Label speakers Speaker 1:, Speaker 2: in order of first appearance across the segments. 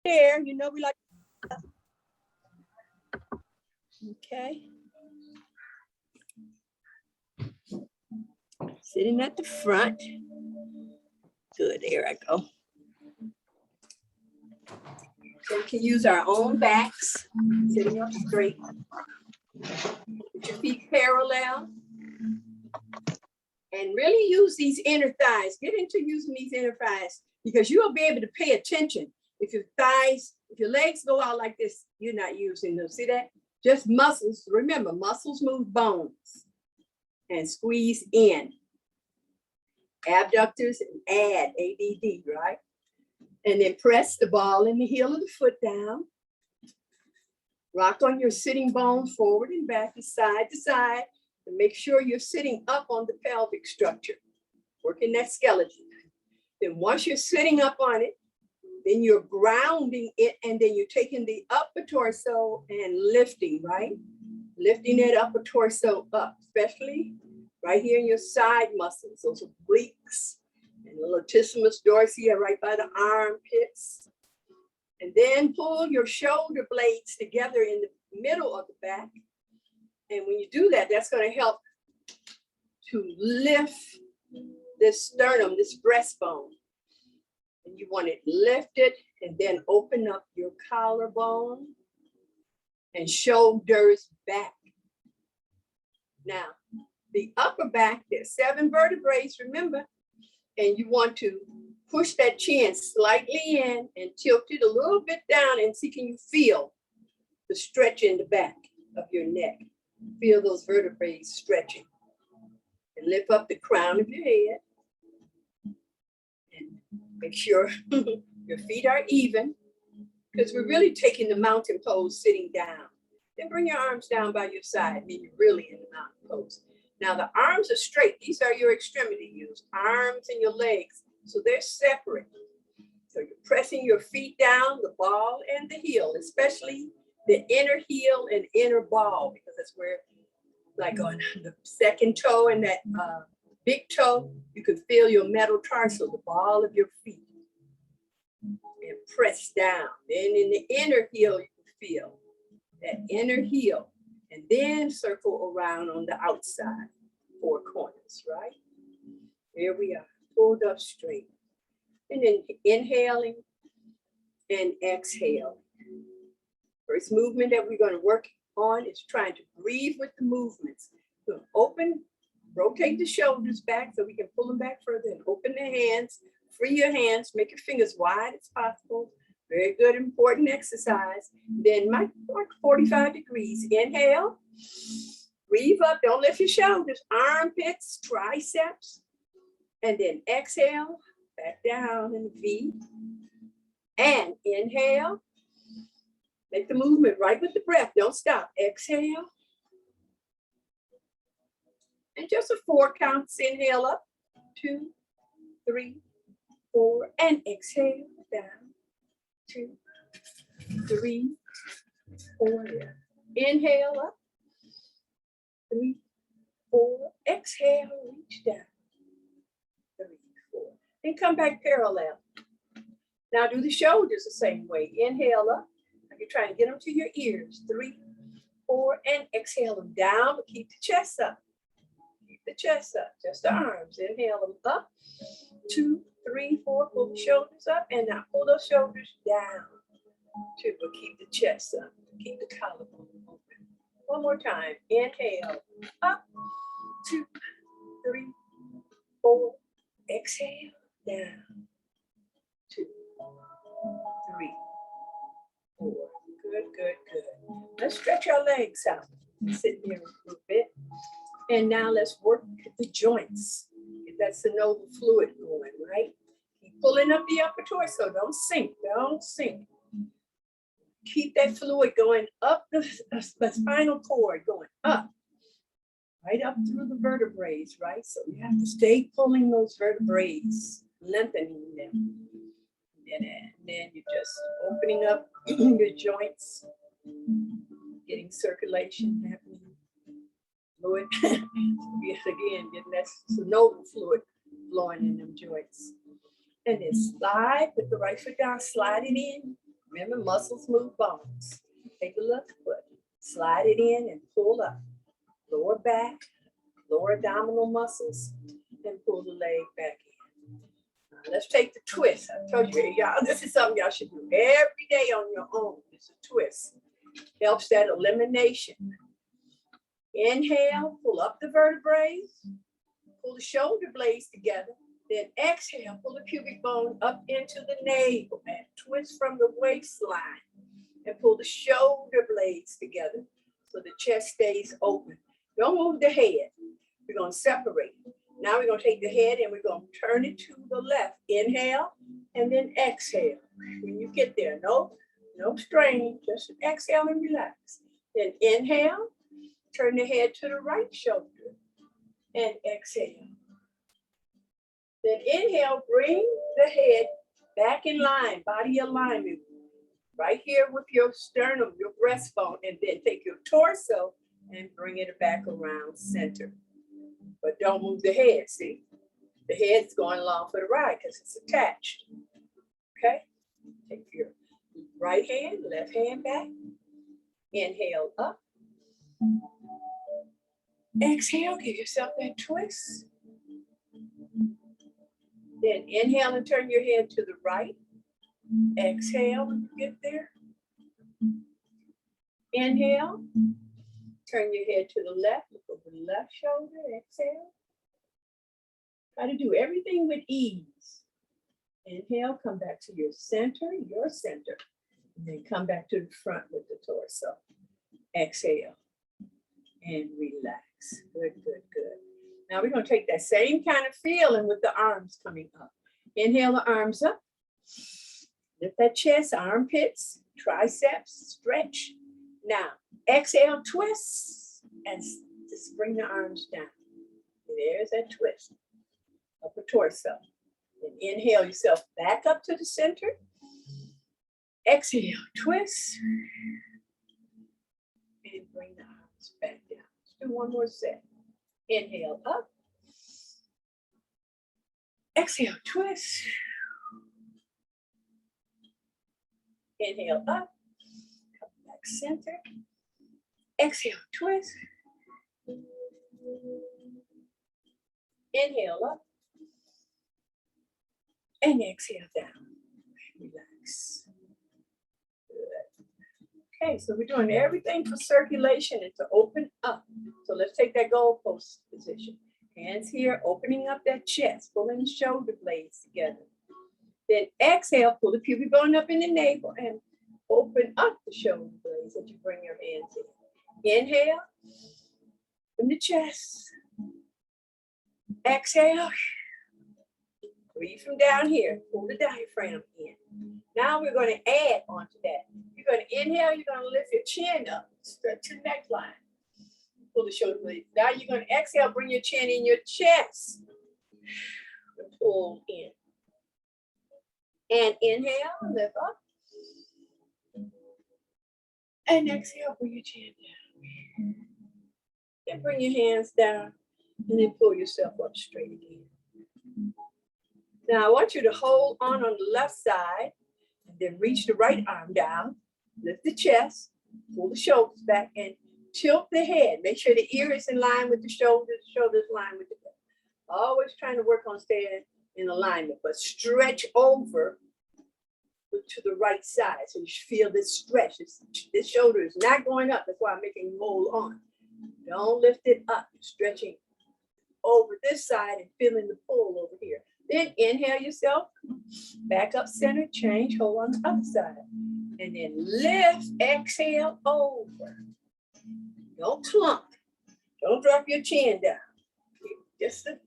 Speaker 1: there. You know, we like, okay. Sitting at the front. Good, there I go. So we can use our own backs, sitting up straight. Put your feet parallel. And really use these inner thighs. Get into using these inner thighs because you'll be able to pay attention. If your thighs, if your legs go out like this, you're not using them. See that? Just muscles. Remember, muscles move bones. And squeeze in. Abductors and add, ADD, right? And then press the ball and the heel of the foot down. Rock on your sitting bones forward and back and side to side. And make sure you're sitting up on the pelvic structure, working that skeleton. Then once you're sitting up on it, then you're grounding it, and then you're taking the upper torso and lifting, right? Lifting that upper torso up, especially right here in your side muscles, those obliques and the latissimus dorsi are right by the armpits. And then pull your shoulder blades together in the middle of the back. And when you do that, that's going to help to lift this sternum, this breastbone. And you want it lifted and then open up your collarbone and shoulders back. Now, the upper back, there's 7 vertebrae, remember, and you want to push that chin slightly in and tilt it a little bit down and see, can you feel the stretch in the back of your neck? Feel those vertebrae stretching. And lift up the crown of your head. And make sure your feet are even, because we're really taking the mountain pose sitting down. Then bring your arms down by your side, then you're really in the mountain pose. Now the arms are straight. These are your extremity use, arms and your legs. So they're separate. So you're pressing your feet down, the ball and the heel, especially the inner heel and inner ball, because that's where, like on the second toe and that big toe, you can feel your metatarsal, the ball of your feet. And press down. Then in the inner heel, you can feel that inner heel. And then circle around on the outside, 4 corners, right? Here we are, pulled up straight. And then inhaling and exhaling. First movement that we're going to work on is trying to breathe with the movements. So open, rotate the shoulders back so we can pull them back further, and open the hands, free your hands, make your fingers wide as possible. Very good, important exercise. Then mark 45 degrees. Inhale, breathe up, don't lift your shoulders, armpits, triceps. And then exhale, back down in the V. And inhale. Make the movement right with the breath. Don't stop. Exhale. And just a 4 counts. Inhale up. 2, 3, 4. And exhale down. 2, 3, 4. Inhale up. 3, 4. Exhale. Reach down. 3, 4. And come back parallel. Now do the shoulders the same way. Inhale up. You're trying to get them to your ears. 3, 4, and exhale them down, but keep the chest up. Keep the chest up, just the arms. Inhale them up. 2, 3, 4, pull the shoulders up, and now pull those shoulders down. 2, but keep the chest up. Keep the collarbone open. One more time. Inhale, up. 2, 3, 4. Exhale, down. 2, 3, 4. Good, good, good. Let's stretch our legs out. Sit there a little bit. And now let's work the joints. Get that synovial fluid going, right? Keep pulling up the upper torso. Don't sink. Don't sink. Keep that fluid going up the spinal cord, going up. Right up through the vertebrae, right? So you have to stay pulling those vertebrae, lengthening them. And then you're just opening up your joints, getting circulation happening. Fluid. Yes, again, getting that synovial fluid flowing in them joints. And then slide with the right foot down, slide it in. Remember, muscles move bones. Take a look, foot. Slide it in and pull up. Lower back, lower abdominal muscles, and pull the leg back in. Now, let's take the twist. I told you, y'all, this is something y'all should do every day on your own. It's a twist. Helps that elimination. Inhale, pull up the vertebrae, pull the shoulder blades together. Then exhale, pull the pubic bone up into the navel and twist from the waistline and pull the shoulder blades together so the chest stays open. Don't move the head. We're going to separate. Now we're going to take the head and we're going to turn it to the left. Inhale and then exhale. When you get there, no strain, just exhale and relax. Then inhale, turn the head to the right shoulder and exhale. Then inhale, bring the head back in line, body alignment, right here with your sternum, your breastbone, and then take your torso and bring it back around center. But don't move the head, see? The head's going along for the ride because it's attached. Okay? Take your right hand, left hand back. Inhale up. Exhale, give yourself that twist. Then inhale and turn your head to the right. Exhale when you get there. Inhale. Turn your head to the left. Look over the left shoulder. Exhale. Try to do everything with ease. Inhale, come back to your center. And then come back to the front with the torso. Exhale. And relax. Good, good, good. Now we're going to take that same kind of feeling with the arms coming up. Inhale the arms up. Lift that chest, armpits, triceps, stretch. Now, exhale, twist, and just bring the arms down. There's that twist. Upper torso. Then inhale yourself back up to the center. Exhale, twist. And bring the arms back down. Let's do one more set. Inhale up. Exhale, twist. Inhale up. Come back center. Exhale, twist. Inhale up. And exhale down. Relax. Good. Okay, so we're doing everything for circulation and to open up. So let's take that goalpost position. Hands here, opening up that chest, pulling the shoulder blades together. Then exhale, pull the pubic bone up in the navel and open up the shoulder blades as you bring your hands in. Inhale, from the chest. Exhale. Breathe from down here. Pull the diaphragm in. Now we're going to add on to that. You're going to inhale, you're going to lift your chin up, stretch your neckline. Pull the shoulder blades. Now you're going to exhale, bring your chin in your chest. And pull in. And inhale, lift up. And exhale, bring your chin down. And bring your hands down. And then pull yourself up straight again. Now I want you to hold on the left side. And then reach the right arm down. Lift the chest. Pull the shoulders back. And tilt the head. Make sure the ear is in line with the shoulders in line with the head. Always trying to work on staying in alignment, but stretch over to the right side. So you feel this stretch. This shoulder is not going up. That's why I'm making you hold on. Don't lift it up. Stretching over this side and feeling the pull over here. Then inhale yourself. Back up center. Change. Hold on the other side. And then lift. Exhale over. Don't clump. Don't drop your chin down. Keep just the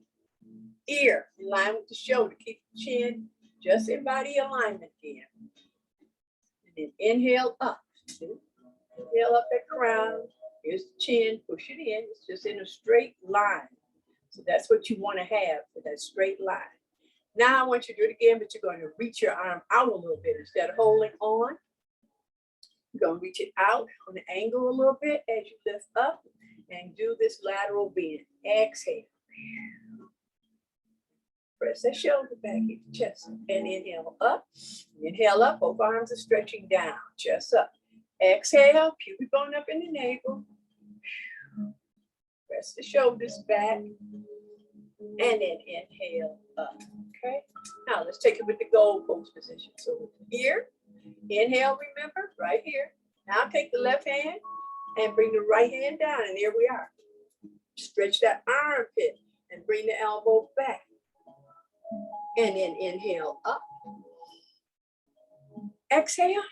Speaker 1: ear in line with the shoulder. Keep the chin just in body alignment again. And then inhale up. Inhale up that crown. Here's the chin. Push it in. It's just in a straight line. So that's what you want to have for that straight line. Now I want you to do it again, but you're going to reach your arm out a little bit instead of holding on. You're going to reach it out on the angle a little bit as you lift up and do this lateral bend. Exhale. Press that shoulder back, hit the chest. And inhale up. Inhale up, both arms are stretching down, chest up. Exhale, pubic bone up in the navel. Press the shoulders back. And then inhale up, okay? Now let's take it with the gold pose position. So here, inhale, remember, right here. Now take the left hand and bring the right hand down, and there we are. Stretch that armpit and bring the elbow back. And then inhale up. Exhale.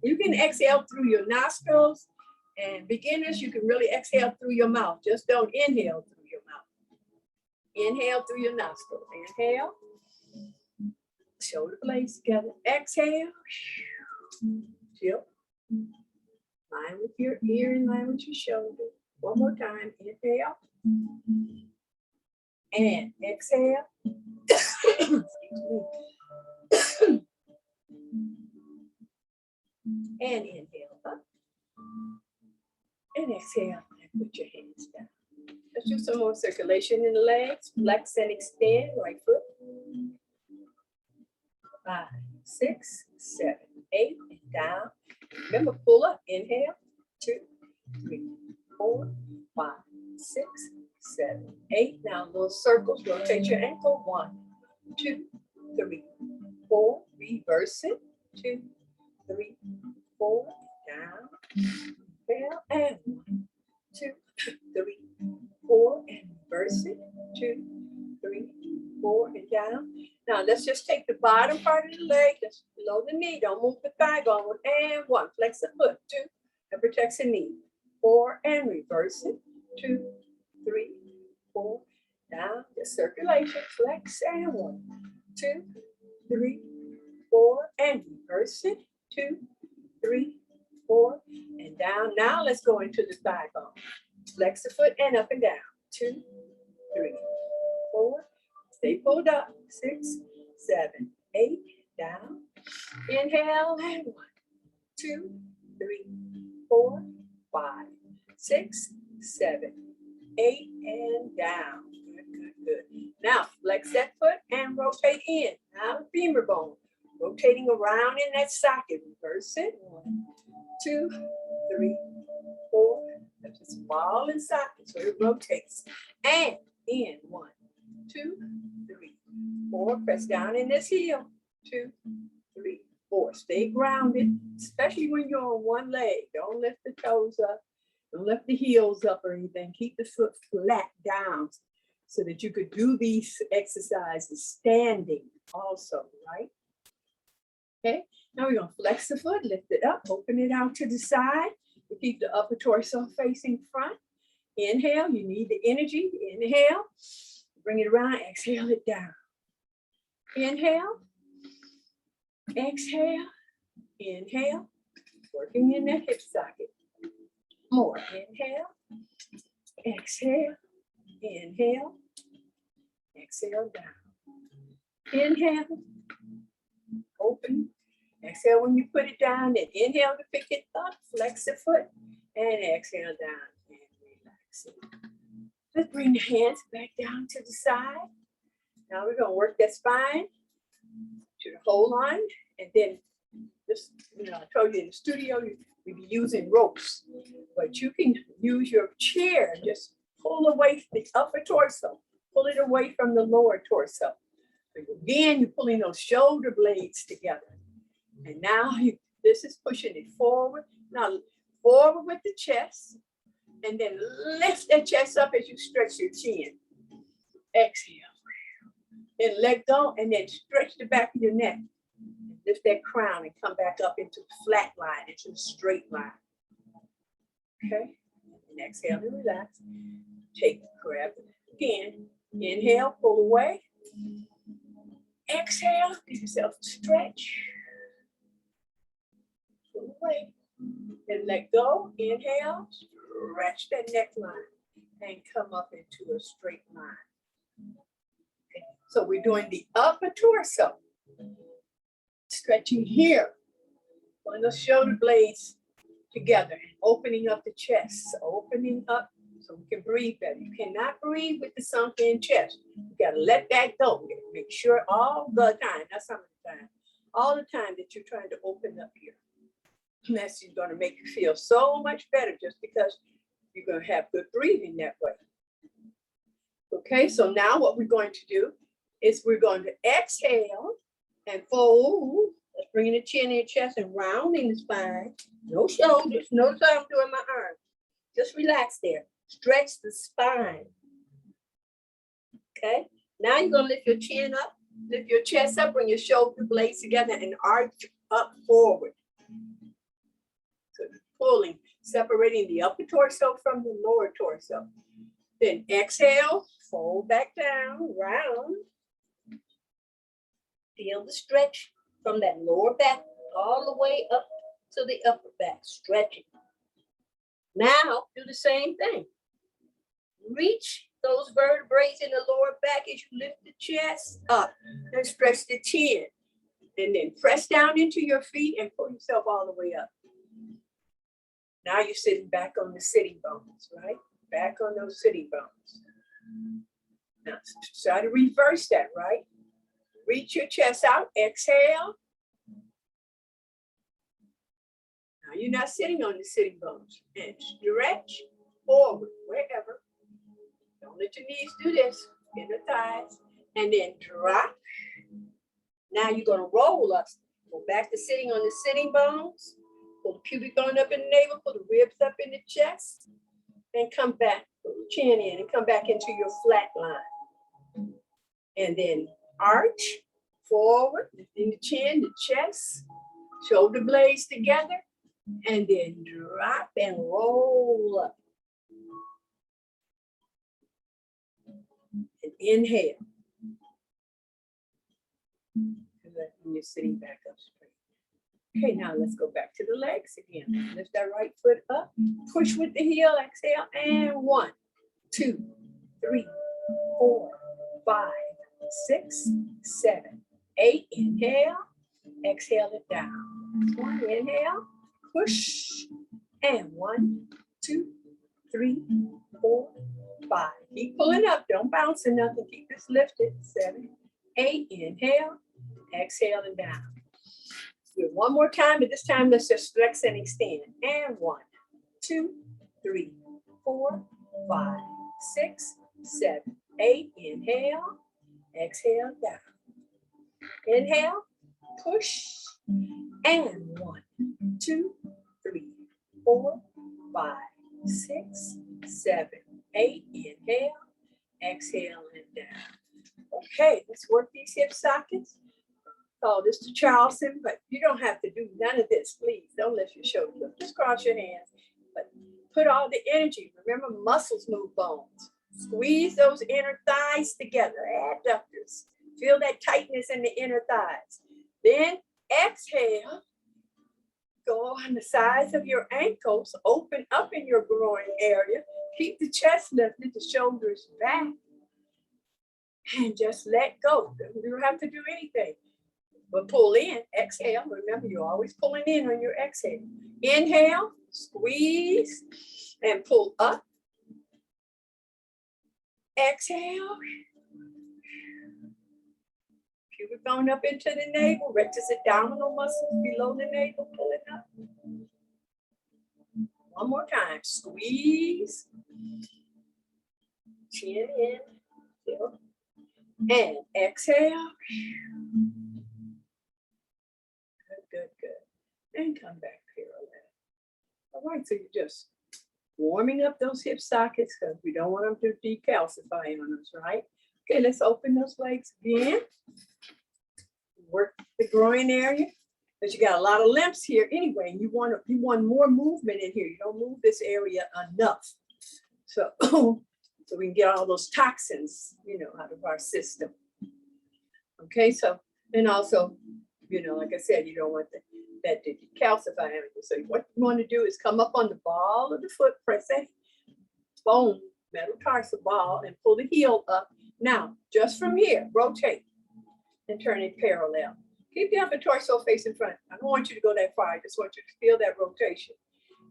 Speaker 1: You can exhale through your nostrils, and beginners, you can really exhale through your mouth. Just don't inhale through your mouth. Inhale through your nostrils. Inhale. Shoulder blades together. Exhale. Chill. Line with your ear in line with your shoulder. One more time. Inhale. And exhale. Excuse me. And inhale up. And exhale. And put your hands down. Let's do some more circulation in the legs. Flex and extend. Right foot. 5, 6, 7, 8, and down. Remember, pull up. Inhale. 2, 3, 4, 5, 6, 7, 8. Now little circles. Rotate your ankle. 1, 2, 3, 4. Reverse it. 2, 3, 4. Down. Inhale. And 1, 2, 3, 4. And reverse it. 2, 3, 4. And down. Now let's just take the bottom part of the leg, that's below the knee. Don't move the thigh bone. And 1, flex the foot. 2, and protects the knee. 4, and reverse it. 2, 3, 4. Down. Just circulation. Flex and 1, 2, 3, 4, and reverse it. 2, 3, 4, and down. Now let's go into the thigh bone. Flex the foot and up and down. 2, 3, 4. Stay pulled up. 6, 7, 8. Down. Inhale and 1, 2, 3, 4, 5, 6, 7, 8, and down. Good, good, good. Now flex that foot and rotate in. Now the femur bone. Rotating around in that socket. Reverse it. 1, 2, 3, 4. That's a small in socket, so it rotates. And in 1, 2, 3, 4. Press down in this heel. 2, 3, 4. Stay grounded, especially when you're on one leg. Don't lift the toes up. Don't lift the heels up or anything. Keep the foot flat down so that you could do these exercises standing also, right? Okay, now we're going to flex the foot, lift it up, open it out to the side. We keep the upper torso facing front. Inhale, you need the energy. Inhale, bring it around, exhale it down. Inhale, exhale, inhale, working in that hip socket. More, inhale, exhale, inhale, exhale down. Inhale, open, exhale when you put it down, then inhale to pick it up, flex the foot, and exhale down and relax it. Let's bring the hands back down to the side. Now we're going to work that spine to the whole line, and then this, I told you in the studio, we'd be using ropes, but you can use your chair, just pull away the upper torso, pull it away from the lower torso. So again, you're pulling those shoulder blades together. And now this is pushing it forward. Now forward with the chest, and then lift that chest up as you stretch your chin. Exhale. Then let go, and then stretch the back of your neck. Lift that crown and come back up into the flat line, into the straight line. Okay, and exhale and relax. Grab it again. Inhale, pull away. Exhale, give yourself a stretch. Pull away. And let go. Inhale, stretch that neckline and come up into a straight line. Okay. So we're doing the upper torso. Stretching here. One of the shoulder blades together and opening up the chest. Opening up, so we can breathe better. You cannot breathe with the sunken chest. You gotta let that go. You gotta make sure all the time, not some of the time, all the time that you're trying to open up here. And that's gonna make you feel so much better just because you're gonna have good breathing that way. Okay, so now what we're going to do is we're going to exhale and fold. Let's bring in the chin in your chest and rounding the spine. No shoulders, notice how I'm doing my arms. Just relax there. Stretch the spine. Okay, now you're gonna lift your chin up, lift your chest up, bring your shoulder blades together and arch up forward. So pulling, separating the upper torso from the lower torso. Then exhale, fold back down, round. Feel the stretch from that lower back all the way up to the upper back, stretching. Now, do the same thing. Reach those vertebrae in the lower back as you lift the chest up and stretch the chin. And then press down into your feet and pull yourself all the way up. Now you're sitting back on the sitting bones, right? Back on those sitting bones. Now, try to reverse that, right? Reach your chest out, exhale. Now you're not sitting on the sitting bones. And stretch forward, wherever. Don't let your knees do this. In the thighs. And then drop. Now you're going to roll up. Go back to sitting on the sitting bones. Pull the pubic bone up in the navel. Pull the ribs up in the chest. And come back. Pull the chin in and come back into your flat line. And then arch forward. Lifting the chin, the chest. Shoulder blades together. And then drop and roll up. And inhale. When you're sitting back up straight. Okay, now let's go back to the legs again. Lift that right foot up. Push with the heel, exhale, and 1, 2, 3, 4, 5, 6, 7, 8. Inhale, exhale it down. 1, inhale, push, and 1, 2, 3, 4, 5. Keep pulling up, don't bounce or nothing. Keep this lifted. 7, 8. Inhale, exhale and down. Do it one more time, but this time let's just flex and extend. And 1, 2, 3, 4, 5, 6, 7, 8. Inhale, exhale down. Inhale, push, and 1, 2, 3, 4, 5, 6, 7, 8. Inhale, exhale and down. Okay, let's work these hip sockets. Oh, this is Charleston, but you don't have to do none of this, please. Don't lift your shoulders up. Just cross your hands. But put all the energy. Remember, muscles move bones. Squeeze those inner thighs together. Adductors. Feel that tightness in the inner thighs. Then exhale. Go on the sides of your ankles. Open up in your groin area. Keep the chest lifted, the shoulders back. And just let go. You don't have to do anything. But pull in, exhale. Remember, you're always pulling in when you're exhaling. Inhale, squeeze, and pull up. Exhale. Pubic bone up into the navel. Rectus abdominal muscles below the navel. Pull it up. One more time. Squeeze. Chin in. Fill. And exhale. Good, good. And come back parallel. All right, so you're just warming up those hip sockets because we don't want them to decalcify on us, right? Okay, let's open those legs again. Work the groin area. But you got a lot of lymphs here anyway. And you want more movement in here. You don't move this area enough. So, so we can get all those toxins, out of our system. Okay, so, and also, like I said, you don't want that to calcify anything. So what you want to do is come up on the ball of the foot, press that bone, metatarsal ball, and pull the heel up. Now, just from here, rotate and turn it parallel. Keep the upper torso facing front. I don't want you to go that far. I just want you to feel that rotation.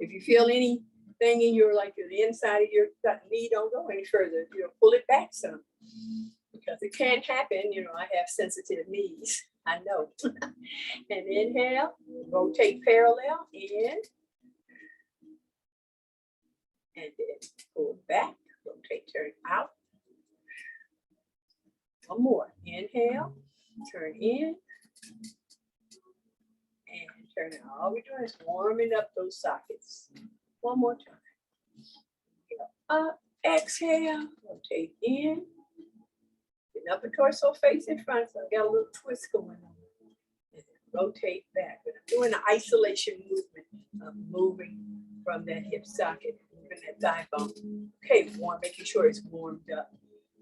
Speaker 1: If you feel any thing in your, like the inside of your knee don't go any further. You know, pull it back some because it can't happen. You know, I have sensitive knees. I know. And inhale, rotate parallel in, and then pull back, rotate, turn out. One more. Inhale, turn in, and turn it. All we're doing is warming up those sockets. One more time. Up, exhale, rotate in. The upper torso face in front, so I got a little twist going on. And then rotate back. But I'm doing the isolation movement of moving from that hip socket, moving that thigh bone. Okay, warm, making sure it's warmed up.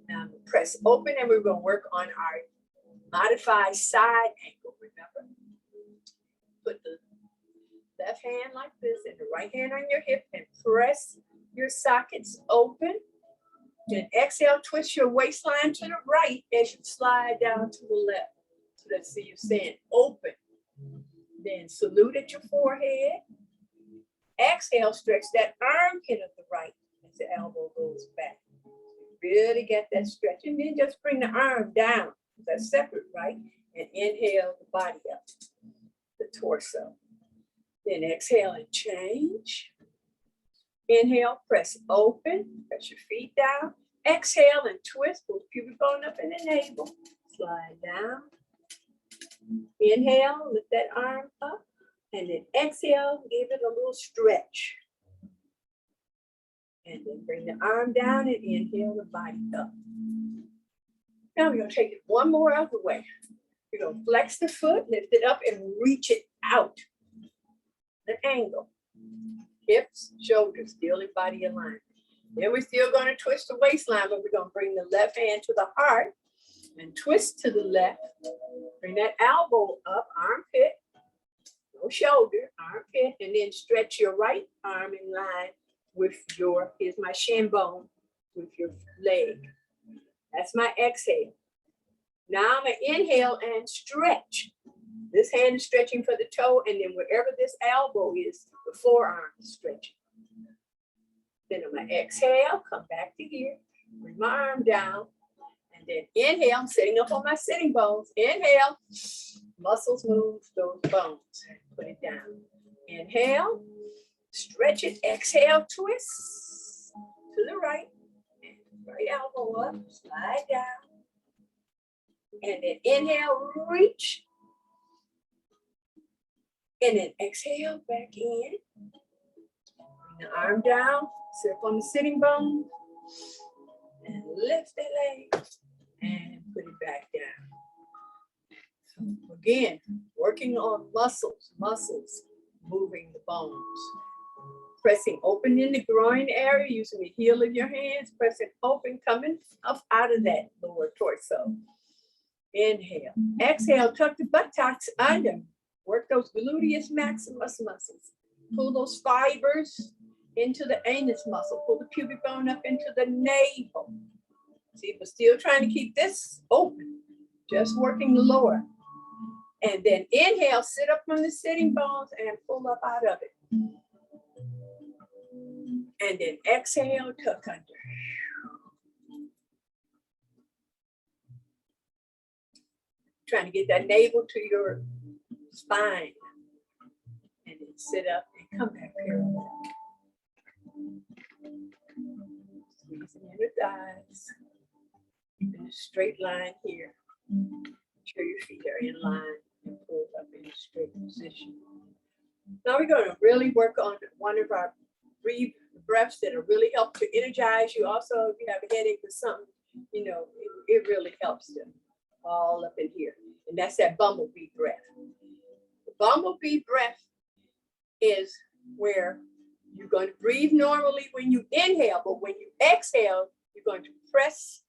Speaker 1: Now press open, and we're going to work on our modified side angle. Remember, put the left hand like this and the right hand on your hip and press your sockets open. Then exhale, twist your waistline to the right as you slide down to the left. So let's see you saying open. Then salute at your forehead. Exhale, stretch that armpit of the right as the elbow goes back. Really get that stretch. And then just bring the arm down. That's separate, right? And inhale the body up, the torso. Then exhale and change. Inhale, press open, press your feet down. Exhale and twist, pull the pubic bone up in the navel. Slide down. Inhale, lift that arm up. And then exhale, give it a little stretch. And then bring the arm down and inhale the body up. Now we're going to take it one more other way. You're going to flex the foot, lift it up, and reach it out. An angle. Hips, shoulders, still in body alignment. Then we're still going to twist the waistline, but we're going to bring the left hand to the heart and twist to the left. Bring that elbow up, armpit, no shoulder, armpit, and then stretch your right arm in line with your, here's my shin bone, with your leg. That's my exhale. Now I'm going to inhale and stretch. This hand is stretching for the toe, and then wherever this elbow is, the forearm is stretching. Then I'm going to exhale, come back to here, bring my arm down, and then inhale, I'm sitting up on my sitting bones. Inhale, muscles move those bones. Put it down. Inhale, stretch it, exhale, twist to the right, and right elbow up, slide down. And then inhale, reach. And then exhale, back in. Bring the arm down, sit up on the sitting bone, and lift the leg, and put it back down. So again, working on muscles, moving the bones. Pressing open in the groin area, using the heel of your hands, pressing open, coming up out of that lower torso. Inhale. Exhale, tuck the buttocks under. Work those gluteus maximus muscles. Pull those fibers into the anus muscle. Pull the pubic bone up into the navel. See, but still trying to keep this open. Just working the lower. And then inhale, sit up on the sitting bones and pull up out of it. And then exhale, tuck under. Trying to get that navel to your spine. And then sit up and come back parallel. Squeezing in the thighs. Keeping a straight line here. Make sure your feet are in line and pull up in a straight position. Now we're going to really work on one of our breaths that'll really help to energize you. Also, if you have a headache or something, you know, it really helps them all up in here. And that's that bumblebee breath. The bumblebee breath is where you're going to breathe normally when you inhale, but when you exhale, you're going to press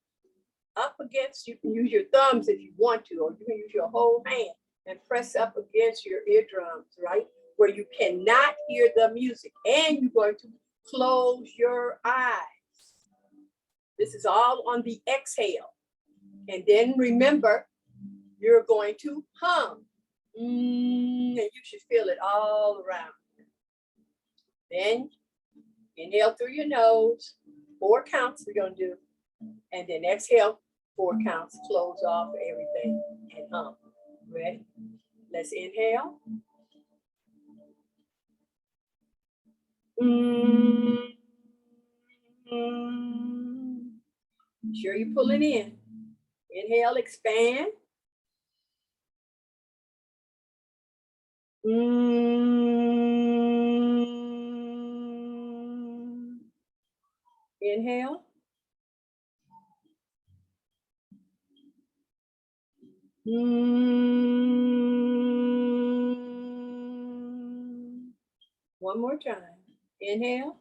Speaker 1: up against, you can use your thumbs if you want to, or you can use your whole hand and press up against your eardrums, right? Where you cannot hear the music, and you're going to close your eyes. This is all on the exhale. And then remember, you're going to hum. And you should feel it all around. Then Inhale through your nose, 4 counts we're gonna do, and then exhale, 4 counts, close off everything and hum. Ready? Let's inhale. Sure you're pulling in. Inhale, expand. Inhale. One more time. Inhale.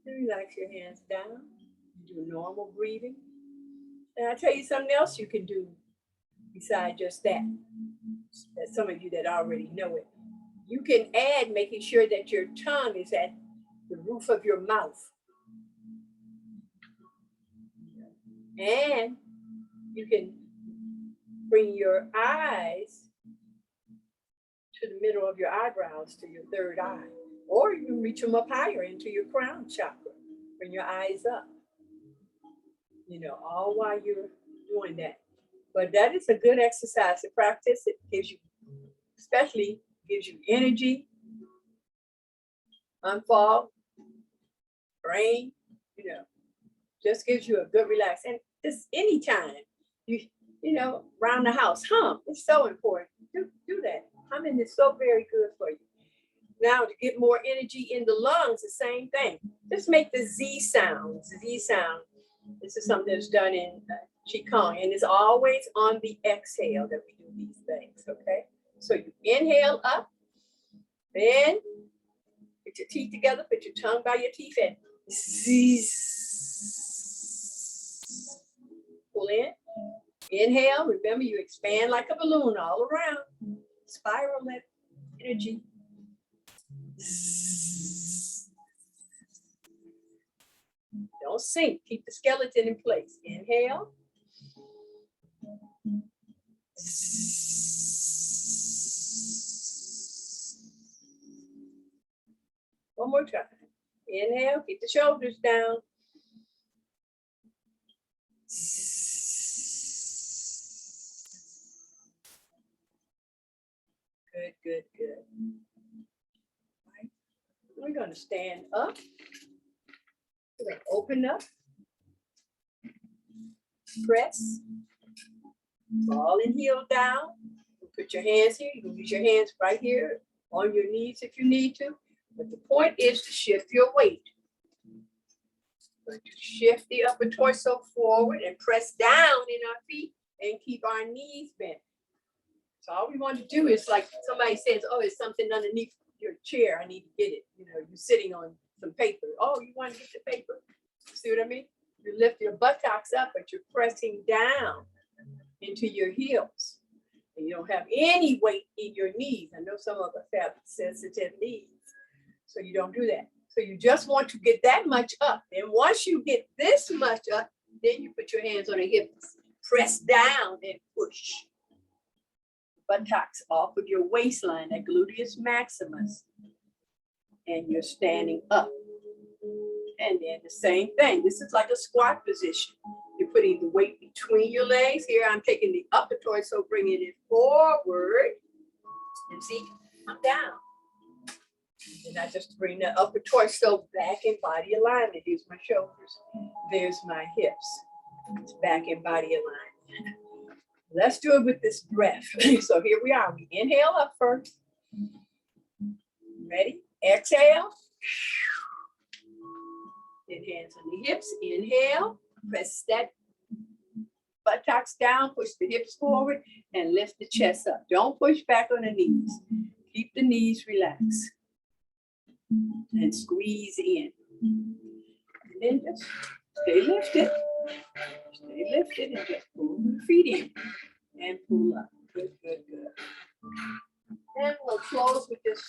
Speaker 1: Relax your hands down. Do normal breathing. And I'll tell you something else you can do besides just that. That some of you that already know it. You can add making sure that your tongue is at the roof of your mouth. And you can bring your eyes to the middle of your eyebrows, to your third eye. Or you can reach them up higher into your crown chakra. Bring your eyes up. You know, all while you're doing that. But that is a good exercise to practice. It gives you, especially gives you energy, unfog, brain, you know, just gives you a good relax. And just anytime you know, around the house, hum. It's so important. Do that. Humming is so very good for you. Now to get more energy in the lungs, the same thing. Just make the Z sound. Z sound. This is something that's done in Qigong, and it's always on the exhale that we do these things. Okay. So you inhale up, then put your teeth together, put your tongue by your teeth, and zzz. Pull in. Inhale. Remember, you expand like a balloon all around. Spiral that energy. Zzz. Don't sink. Keep the skeleton in place. Inhale. One more time. Inhale, keep the shoulders down. Good, good, good. Right. We're going to stand up. We're going to open up. Press. Ball and heel down. Put your hands here. You can use your hands right here on your knees if you need to. But the point is to shift your weight. Going to shift the upper torso forward and press down in our feet and keep our knees bent. So all we want to do is like somebody says, oh, it's something underneath your chair. I need to get it. You know, you're sitting on some paper. Oh, you want to get the paper? See what I mean? You lift your buttocks up, but you're pressing down into your heels. And you don't have any weight in your knees. I know some of us have sensitive knees, so you don't do that. So you just want to get that much up. And once you get this much up, then you put your hands on the hips, press down and push. Buttocks off of your waistline, that gluteus maximus. And you're standing up. And then the same thing. This is like a squat position. You're putting the weight between your legs. Here I'm taking the upper torso, bringing it forward. And see, I'm down. And I just bring the upper torso back in body alignment. Here's my shoulders. There's my hips. It's back in body alignment. Let's do it with this breath. So here we are. We inhale up first. Ready? Exhale. Then hands on the hips. Inhale. Press that buttocks down. Push the hips forward and lift the chest up. Don't push back on the knees. Keep the knees relaxed. And squeeze in. And then just stay lifted. Stay lifted and just pull your feet in. And pull up. Good, good, good. And we'll close with this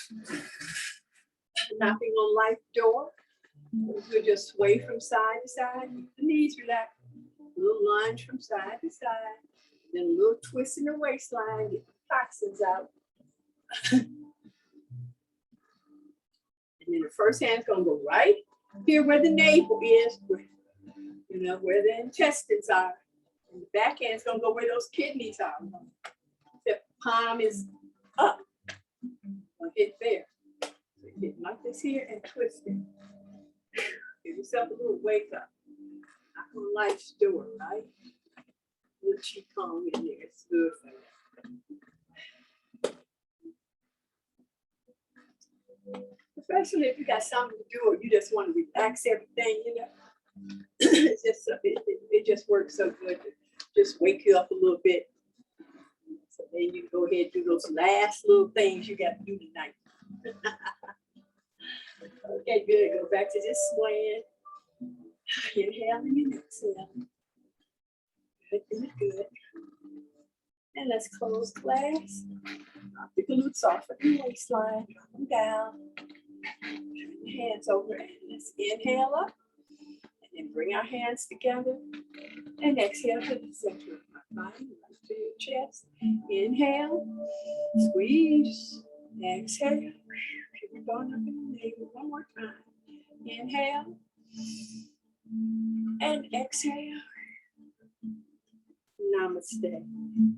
Speaker 1: knocking on life door. We'll just sway from side to side. The knees relax. Little lunge from side to side. Then a little twist in the waistline, get the toxins out. And then the first hand's gonna go right here where the navel is, where, you know, where the intestines are. And the back hand's gonna go where those kidneys are. The palm is up. I'll hit there. So hit like this here and twist it. Give yourself a little wake up. Knock on life's door, right? A little qigong in there. It's good for you. Especially if you got something to do or you just want to relax everything, you know. It's just it just works so good to just wake you up a little bit. So then you go ahead and do those last little things you got to do tonight. Okay, good. Go back to this swaying. Inhaling and exhaling. Good, good, good. And let's close class. Drop the glutes off of the waistline. Drop them down. Turn your hands over and let's inhale up. And then bring our hands together. And exhale to the center of my body, right to your chest. Inhale. Squeeze. Exhale. Keep it going up in the navel one more time. Inhale. And exhale. Namaste.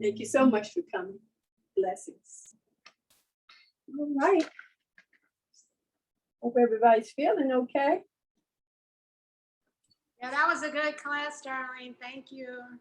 Speaker 1: Thank you so much for coming. Blessings. All right. Hope everybody's feeling okay.
Speaker 2: Yeah, that was a good class, Darlene. Thank you.